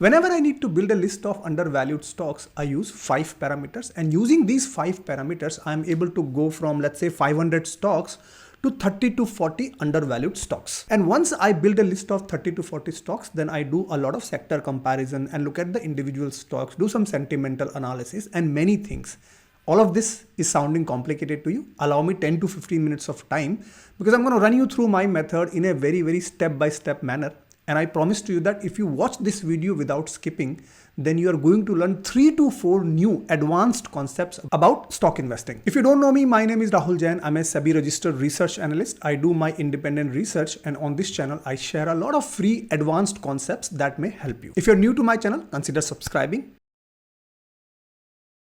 Whenever I need to build a list of undervalued stocks, I use 5 parameters, and using these 5 parameters, I'm able to go from, let's say, 500 stocks to 30 to 40 undervalued stocks. And once I build a list of 30 to 40 stocks, then I do a lot of sector comparison and look at the individual stocks, do some sentimental analysis and many things. All of this is sounding complicated to you. Allow me 10 to 15 minutes of time because I'm going to run you through my method in a very step-by-step manner. And I promise to you that if you watch this video without skipping, then you are going to learn 3 to 4 new advanced concepts about stock investing. If you don't know me, my name is Rahul Jain. I'm a SEBI registered research analyst. I do my independent research, and on this channel, I share a lot of free advanced concepts that may help you. If you're new to my channel, consider subscribing.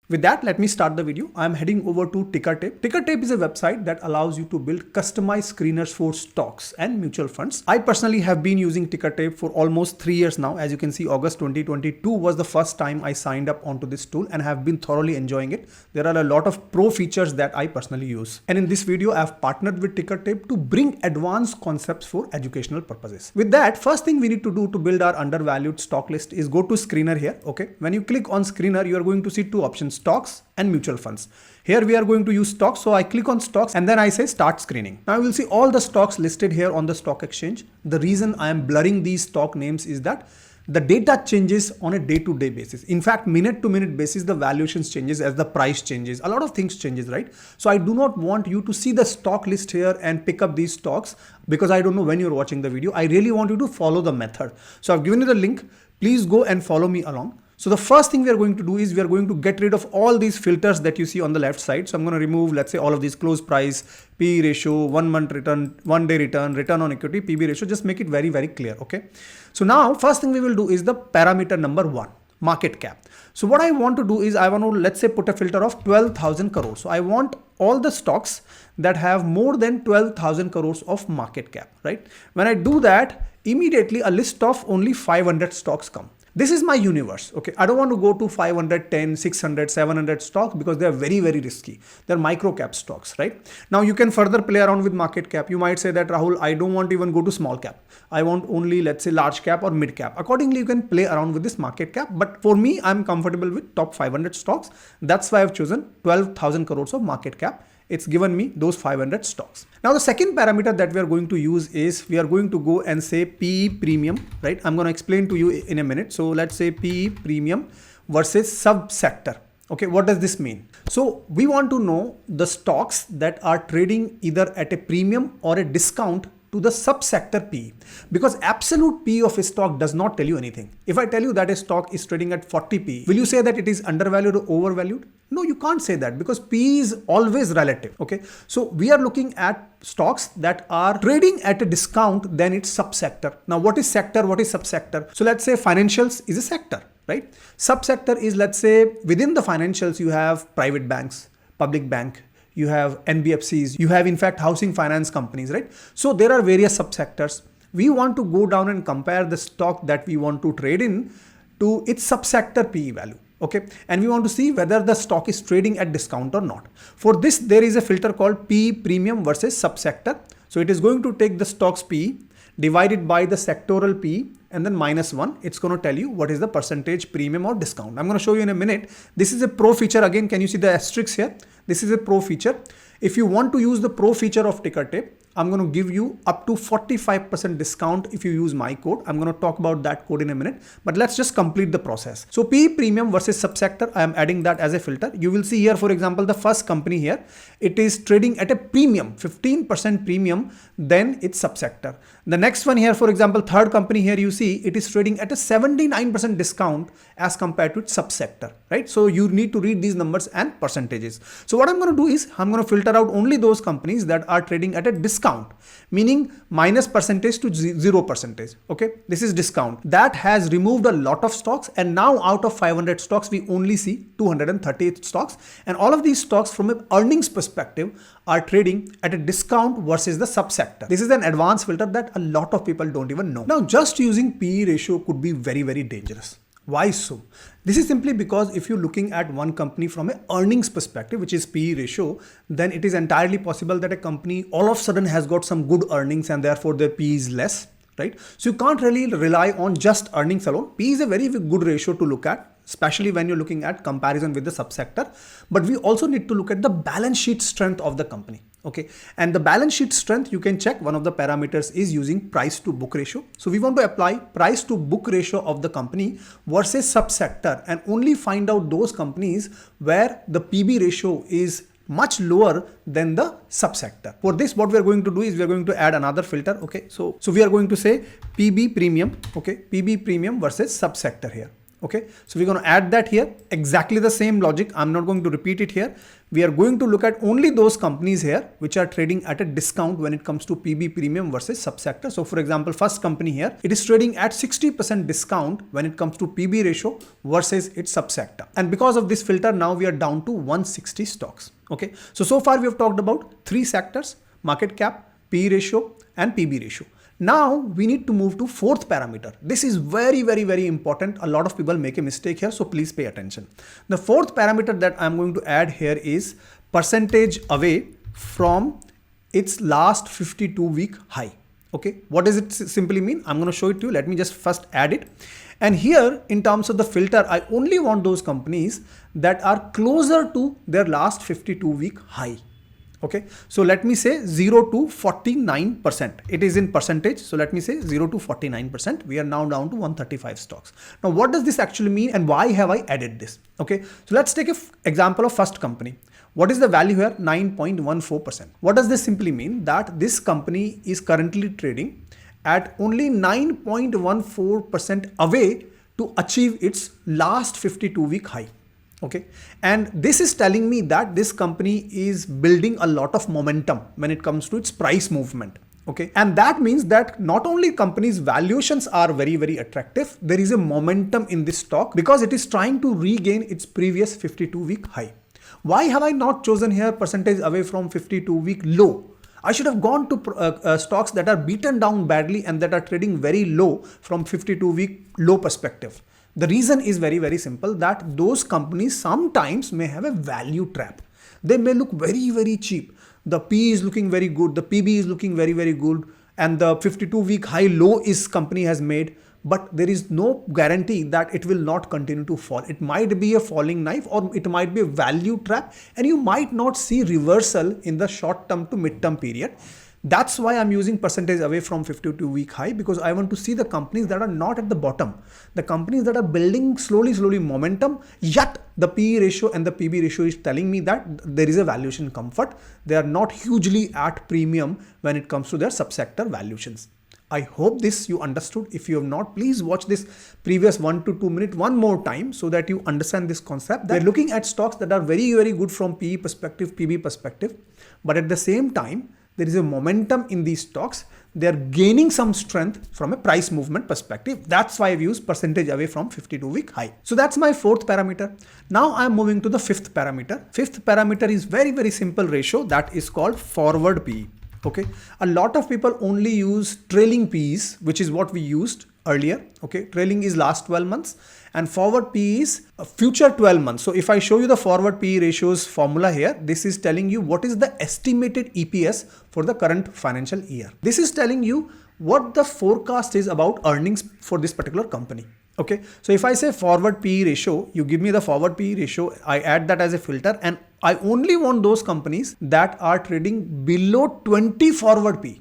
With that, let me start the video. I'm heading over to TickerTape. TickerTape is a website that allows you to build customized screeners for stocks and mutual funds. I personally have been using TickerTape for almost 3 years now. As you can see, August 2022 was the first time I signed up onto this tool and have been thoroughly enjoying it. There are a lot of pro features that I personally use. And in this video, I've partnered with TickerTape to bring advanced concepts for educational purposes. With that, first thing we need to do to build our undervalued stock list is go to screener here. Okay. When you click on screener, you are going to see 2 options: stocks and mutual funds. Here we are going to use stocks. So I click on stocks and then I say start screening. Now you will see all the stocks listed here on the stock exchange. The reason I am blurring these stock names is that the data changes on a day-to-day basis. In fact, minute-to-minute basis, the valuations changes as the price changes. A lot of things changes, right? So I do not want you to see the stock list here and pick up these stocks because I don't know when you're watching the video. I really want you to follow the method. So I've given you the link. Please go and follow me along. So the first thing we are going to do is we are going to get rid of all these filters that you see on the left side. So I'm going to remove, let's say, all of these: close price, P ratio, 1 month return, 1 day return, return on equity, PB ratio. Just make it very clear. Okay. So now first thing we will do is the parameter number 1, market cap. So what I want to do is I want to, let's say, put a filter of 12,000 crores. So I want all the stocks that have more than 12,000 crores of market cap, right? When I do that, immediately a list of only 500 stocks come. This is my universe. Okay. I don't want to go to 510, 600, 700 stocks because they are very risky. They're micro cap stocks, right? Now you can further play around with market cap. You might say that, Rahul, I don't want to even go to small cap. I want only, let's say, large cap or mid cap. Accordingly, you can play around with this market cap. But for me, I'm comfortable with top 500 stocks. That's why I've chosen 12,000 crores of market cap. It's given me those 500 stocks. Now the second parameter that we are going to use is we are going to go and say PE premium, right? I'm going to explain to you in a minute. So let's say PE premium versus subsector. Okay, what does this mean? So we want to know the stocks that are trading either at a premium or a discount to the subsector PE, because absolute PE of a stock does not tell you anything. If I tell you that a stock is trading at 40 PE, will you say that it is undervalued or overvalued? No, you can't say that because PE is always relative. Okay. So we are looking at stocks that are trading at a discount, then it's subsector. Now what is sector? What is subsector? So let's say financials is a sector, right? Subsector is, let's say, within the financials, you have private banks, public bank, you have NBFCs, you have in fact housing finance companies, right? So there are various subsectors. We want to go down and compare the stock that we want to trade in to its subsector PE value. Okay. And we want to see whether the stock is trading at discount or not. For this, there is a filter called PE premium versus subsector. So it is going to take the stock's PE, divided by the sectoral PE, and then -1. It's going to tell you what is the percentage premium or discount. I'm going to show you in a minute. This is a pro feature. Again, can you see the asterisk here? This is a pro feature. If you want to use the pro feature of TickerTape, I'm going to give you up to 45% discount if you use my code. I'm going to talk about that code in a minute, but let's just complete the process. So PE premium versus subsector, I am adding that as a filter. You will see here, for example, the first company here, it is trading at a premium, 15% premium, then it's subsector. The next one here, for example, third company here, you see it is trading at a 79% discount as compared to its subsector, right? So you need to read these numbers and percentages. So what I'm going to do is I'm going to filter out only those companies that are trading at a discount, meaning -% to 0%. Okay. This is discount. That has removed a lot of stocks. And now out of 500 stocks, we only see 238 stocks. And all of these stocks from an earnings perspective are trading at a discount versus the subsector. This is an advanced filter that a lot of people don't even know. Now, just using PE ratio could be very dangerous. Why so? This is simply because if you're looking at one company from an earnings perspective, which is PE ratio, then it is entirely possible that a company all of a sudden has got some good earnings and therefore their PE is less. right? So you can't really rely on just earnings alone. P is a very good ratio to look at, especially when you're looking at comparison with the subsector. But we also need to look at the balance sheet strength of the company. Okay, and the balance sheet strength, you can check one of the parameters is using price to book ratio. So we want to apply price to book ratio of the company versus subsector and only find out those companies where the PB ratio is much lower than the subsector. For this, what we are going to do is we are going to add another filter. Okay, so we are going to say PB premium, okay, PB premium versus subsector here. Okay, so we're going to add that here. Exactly the same logic. I'm not going to repeat it here. We are going to look at only those companies here which are trading at a discount when it comes to PB premium versus subsector. So for example, first company here, it is trading at 60% discount when it comes to PB ratio versus its subsector. And because of this filter, now we are down to 160 stocks. Okay, so far we have talked about 3 sectors: market cap, P ratio and PB ratio. Now we need to move to 4th parameter. This is very, very, very important. A lot of people make a mistake here, so please pay attention. The 4th parameter that I'm going to add here is percentage away from its last 52-week high. Okay, what does it simply mean? I'm going to show it to you. Let me just first add it. And here, in terms of the filter, I only want those companies that are closer to their last 52-week high. Okay, so let me say 0 to 49%. It is in percentage. So let me say 0 to 49%. We are now down to 135 stocks. Now, what does this actually mean and why have I added this? Okay, so let's take an example of first company. What is the value here? 9.14%. What does this simply mean? That this company is currently trading at only 9.14% away to achieve its last 52-week high. Okay, and this is telling me that this company is building a lot of momentum when it comes to its price movement. Okay, and that means that not only companies' valuations are very, very attractive, there is a momentum in this stock because it is trying to regain its previous 52-week high. Why have I not chosen here percentage away from 52-week low? I should have gone to stocks that are beaten down badly and that are trading very low from 52-week low perspective. The reason is very, very simple, that those companies sometimes may have a value trap. They may look very, very cheap. The P is looking very good. The PB is looking very, very good. And the 52-week high low is company has made. But there is no guarantee that it will not continue to fall. It might be a falling knife or it might be a value trap. And you might not see reversal in the short term to mid-term period. That's why I'm using percentage away from 52-week high, because I want to see the companies that are not at the bottom. The companies that are building slowly momentum, yet the PE ratio and the PB ratio is telling me that there is a valuation comfort. They are not hugely at premium when it comes to their subsector valuations. I hope this you understood. If you have not, please watch this previous 1 to 2 minutes one more time so that you understand this concept. They're looking at stocks that are very, very good from PE perspective, PB perspective, but at the same time, there is a momentum in these stocks. They're gaining some strength from a price movement perspective. That's why I've used percentage away from 52-week high. So that's my 4th parameter. Now I'm moving to the 5th parameter. 5th parameter is very, very simple ratio that is called forward PE. Okay, a lot of people only use trailing PEs, which is what we used earlier. Okay, trailing is last 12 months and forward PE is future 12 months. So if I show you the forward PE ratios formula here, this is telling you what is the estimated EPS for the current financial year. This is telling you what the forecast is about earnings for this particular company. Okay, so if I say forward PE ratio, you give me the forward PE ratio, I add that as a filter, and I only want those companies that are trading below 20 forward PE.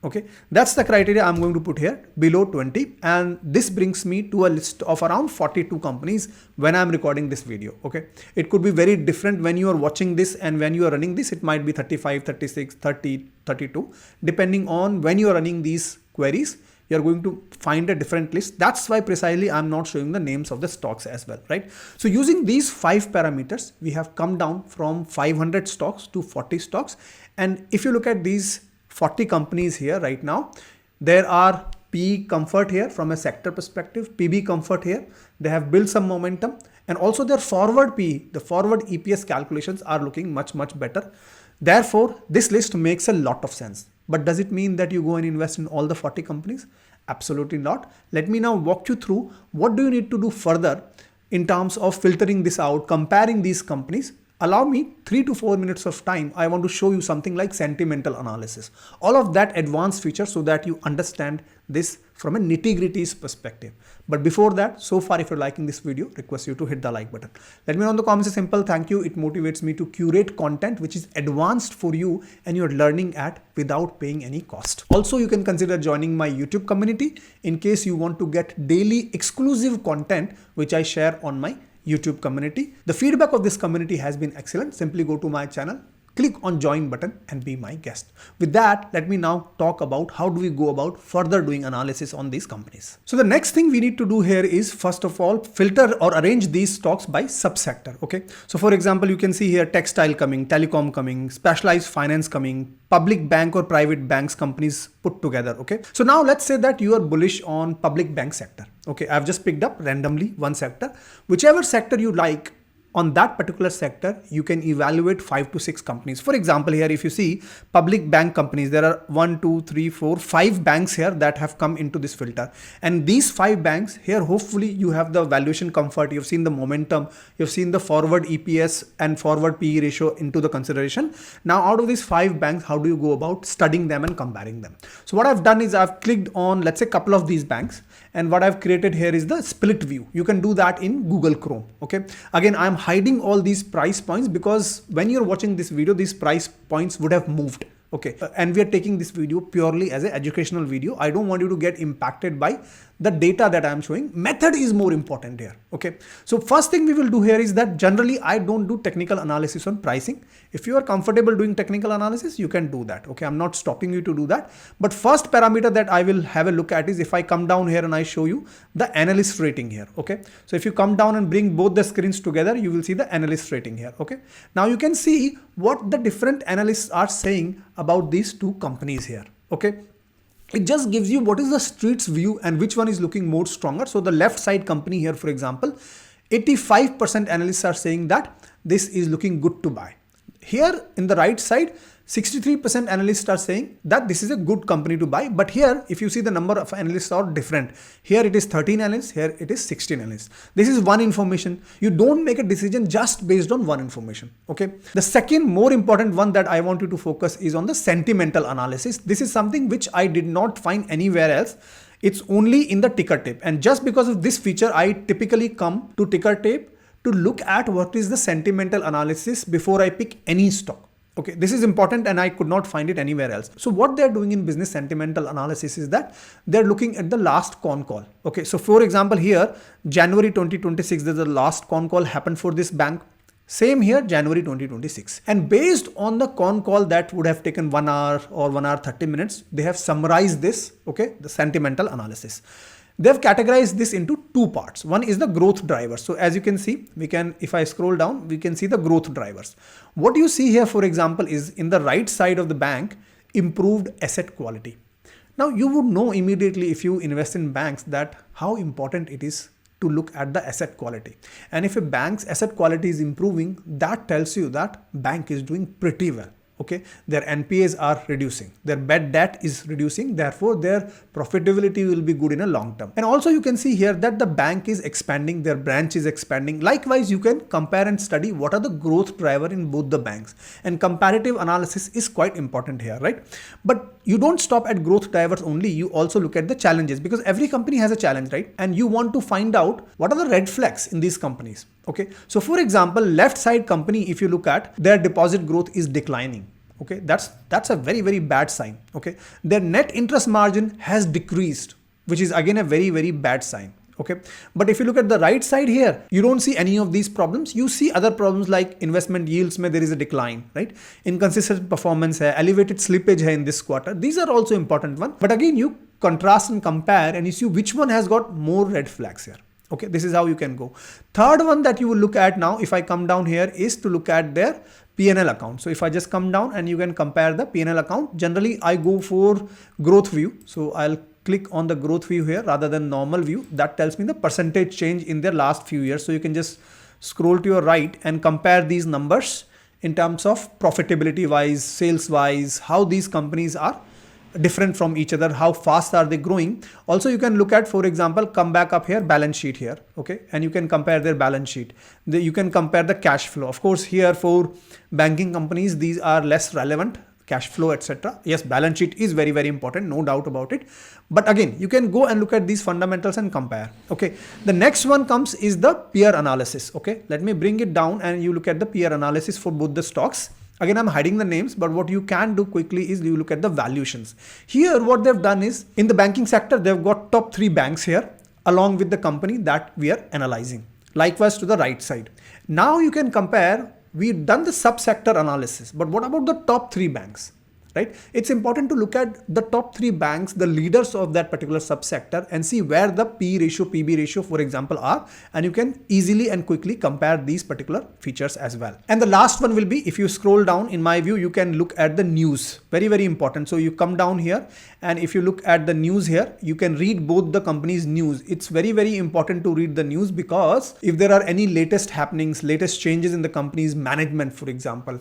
Okay, that's the criteria I'm going to put here, below 20, and this brings me to a list of around 42 companies when I'm recording this video. Okay, it could be very different when you are watching this and when you are running this, it might be 35, 36, 30, 32, depending on when you are running these queries. You're going to find a different list. That's why precisely I'm not showing the names of the stocks as well, right? So using these 5 parameters, we have come down from 500 stocks to 40 stocks. And if you look at these 40 companies here right now, there are PE comfort here from a sector perspective, PB comfort here. They have built some momentum, and also their forward PE, the forward EPS calculations are looking much better. Therefore, this list makes a lot of sense. But does it mean that you go and invest in all the 40 companies? Absolutely not. Let me now walk you through what do you need to do further in terms of filtering this out, comparing these companies Allow me 3 to 4 minutes of time. I want to show you something like sentimental analysis. All of that advanced feature so that you understand this from a nitty-gritty perspective. But before that, so far if you're liking this video, request you to hit the like button. Let me know in the comments a simple thank you. It motivates me to curate content which is advanced for you and you're learning at without paying any cost. Also, you can consider joining my YouTube community in case you want to get daily exclusive content which I share on my YouTube community. The feedback of this community has been excellent. Simply go to my channel, click on join button and be my guest. With that, let me now talk about how do we go about further doing analysis on these companies. So the next thing we need to do here is first of all filter or arrange these stocks by subsector. Okay. So for example, you can see here textile coming, telecom coming, specialized finance coming, public bank or private banks companies put together. Okay. So now let's say that you are bullish on public bank sector. Okay. I've just picked up randomly one sector, whichever sector you like. On that particular sector, you can evaluate 5 to 6 companies. For example, here, if you see public bank companies, there are 1, 2, 3, 4, 5 banks here that have come into this filter. And these 5 banks here, hopefully you have the valuation comfort. You've seen the momentum. You've seen the forward EPS and forward PE ratio into the consideration. Now, out of these 5 banks, how do you go about studying them and comparing them? So what I've done is I've clicked on, let's say, a couple of these banks. And what I've created here is the split view. You can do that in Google Chrome. Okay. Again, I'm hiding all these price points because when you're watching this video, these price points would have moved. Okay. And we are taking this video purely as an educational video. I don't want you to get impacted by the data that I'm showing. Method is more important here. Okay. So first thing we will do here is that generally I don't do technical analysis on pricing. If you are comfortable doing technical analysis, you can do that. Okay. I'm not stopping you to do that. But first parameter that I will have a look at is if I come down here and I show you the analyst rating here. Okay. So if you come down and bring both the screens together, you will see the analyst rating here. Okay. Now you can see what the different analysts are saying about these two companies here. Okay. It just gives you what is the street's view and which one is looking more stronger. So the left side company here, for example, 85% analysts are saying that this is looking good to buy. Here in the right side, 63% analysts are saying that this is a good company to buy. But here, if you see the number of analysts are different. Here it is 13 analysts, here it is 16 analysts. This is one information. You don't make a decision just based on one information. Okay. The second more important one that I want you to focus is on the sentimental analysis. This is something which I did not find anywhere else. It's only in the ticker tape. And just because of this feature, I typically come to ticker tape to look at what is the sentimental analysis before I pick any stock. Okay, this is important and I could not find it anywhere else. So what they're doing in business sentimental analysis is that they're looking at the last con call. Okay, so for example here, January 2026, there's the last con call happened for this bank. Same here, January 2026. And based on the con call that would have taken 1 hour or 1 hour 30 minutes, they have summarized this, okay, the sentimental analysis. They've categorized this into 2 parts. One is the growth drivers. So as you can see, if I scroll down, we can see the growth drivers. What you see here, for example, is in the right side of the bank, improved asset quality. Now you would know immediately if you invest in banks that how important it is to look at the asset quality. And if a bank's asset quality is improving, that tells you that bank is doing pretty well. Okay, their NPAs are reducing, their bad debt is reducing, therefore their profitability will be good in a long term. And also you can see here that the bank is expanding, their branch is expanding. Likewise, you can compare and study what are the growth driver in both the banks, and comparative analysis is quite important here, right? But you don't stop at growth drivers only, you also look at the challenges because every company has a challenge, right? And you want to find out what are the red flags in these companies. Okay, so for example, left side company, if you look at their deposit growth is declining. Okay, that's a very, very bad sign. Okay, their net interest margin has decreased, which is again a very, very bad sign. Okay, but if you look at the right side here, you don't see any of these problems. You see other problems like investment yields, there is a decline, right? Inconsistent performance, elevated slippage in this quarter. These are also important ones. But again, you contrast and compare and you see which one has got more red flags here. Okay, this is how you can go. Third one that you will look at now, if I come down here, is to look at their P&L account. So if I just come down and you can compare the P&L account, generally I go for growth view. So I'll click on the growth view here rather than normal view. That tells me the percentage change in their last few years. So you can just scroll to your right and compare these numbers in terms of profitability wise, sales wise, how these companies are different from each other, how fast are they growing. Also, you can look at, for example, come back up here, balance sheet here, okay, and you can compare their balance sheet. You can compare the cash flow. Of course, here for banking companies, these are less relevant, cash flow, etc. Yes, balance sheet is very, very important, no doubt about it. But again, you can go and look at these fundamentals and compare. Okay, the next one comes is the peer analysis. Okay, let me bring it down and you look at the peer analysis for both the stocks. Again, I'm hiding the names, but what you can do quickly is you look at the valuations. Here, what they've done is in the banking sector, they've got top 3 banks here along with the company that we are analyzing. Likewise to the right side. Now you can compare, we've done the subsector analysis, but what about the top 3 banks? Right? It's important to look at the top 3 banks, the leaders of that particular subsector, and see where the P ratio, PB ratio, for example, are. And you can easily and quickly compare these particular features as well. And the last one will be, if you scroll down, in my view, you can look at the news. Very, very important. So you come down here, and if you look at the news here, you can read both the company's news. It's very, very important to read the news, because if there are any latest happenings, latest changes in the company's management, for example,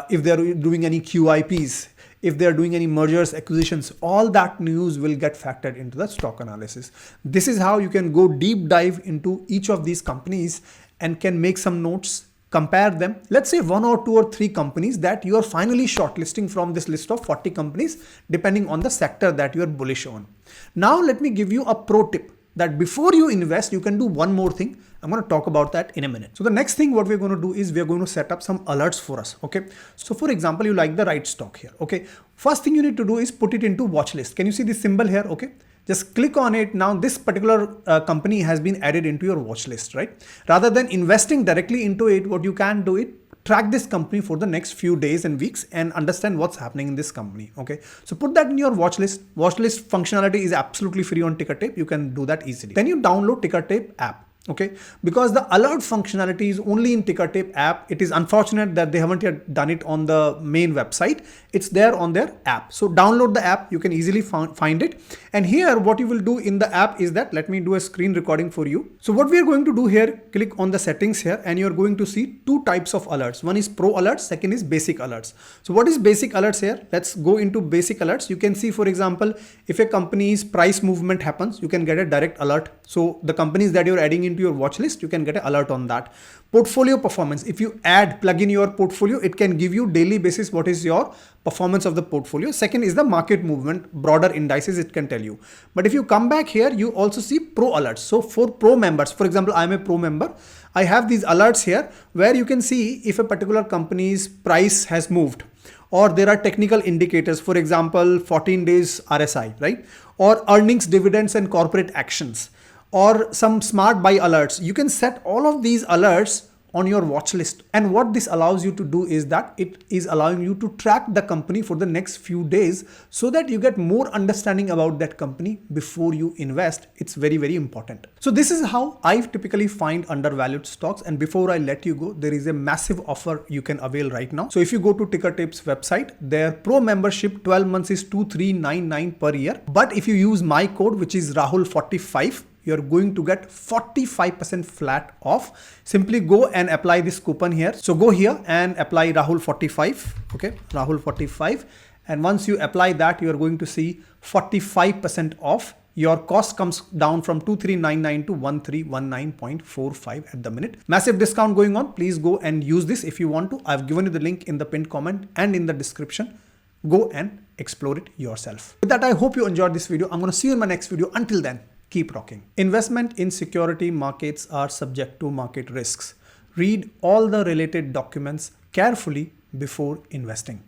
if they're doing any QIPs, if they're doing any mergers, acquisitions, all that news will get factored into the stock analysis. This is how you can go deep dive into each of these companies and can make some notes, compare them. Let's say 1 or 2 or 3 companies that you are finally shortlisting from this list of 40 companies, depending on the sector that you are bullish on. Now, let me give you a pro tip that before you invest, you can do one more thing. I'm going to talk about that in a minute. So the next thing what we're going to do is we're going to set up some alerts for us. Okay. So for example, you like the right stock here. Okay. First thing you need to do is put it into watch list. Can you see this symbol here? Okay. Just click on it. Now this particular company has been added into your watch list, right? Rather than investing directly into it, what you can do is track this company for the next few days and weeks and understand what's happening in this company. Okay. So put that in your watch list. Watch list functionality is absolutely free on TickerTape. You can do that easily. Then you download TickerTape app. Okay, because the alert functionality is only in TickerTape app. It is unfortunate that they haven't yet done it on the main website. It's there on their app. So download the app. You can easily find it. And here what you will do in the app is that, let me do a screen recording for you. So what we are going to do here, click on the settings here, and you're going to see 2 types of alerts. One is pro alerts, second is basic alerts. So what is basic alerts here? Let's go into basic alerts. You can see, for example, if a company's price movement happens, you can get a direct alert. So the companies that you're adding into your watch list, you can get an alert on that. Portfolio performance. If you plug in your portfolio, it can give you daily basis what is your performance of the portfolio. Second is the market movement, broader indices, it can tell you. But if you come back here, you also see pro alerts. So for pro members, for example, I'm a pro member. I have these alerts here where you can see if a particular company's price has moved, or there are technical indicators, for example, 14 days RSI, right? Or earnings, dividends, and corporate actions, or some smart buy alerts. You can set all of these alerts on your watch list. And what this allows you to do is that it is allowing you to track the company for the next few days so that you get more understanding about that company before you invest. It's very, very important. So this is how I typically find undervalued stocks. And before I let you go, there is a massive offer you can avail right now. So if you go to TickerTape's website, their pro membership 12 months is 2399 per year. But if you use my code, which is Rahul45, you're going to get 45% flat off. Simply go and apply this coupon here. So go here and apply Rahul45. Okay, Rahul45. And once you apply that, you're going to see 45% off. Your cost comes down from 2399 to 1319.45 at the minute. Massive discount going on. Please go and use this if you want to. I've given you the link in the pinned comment and in the description. Go and explore it yourself. With that, I hope you enjoyed this video. I'm going to see you in my next video. Until then, keep rocking. Investment in security markets are subject to market risks. Read all the related documents carefully before investing.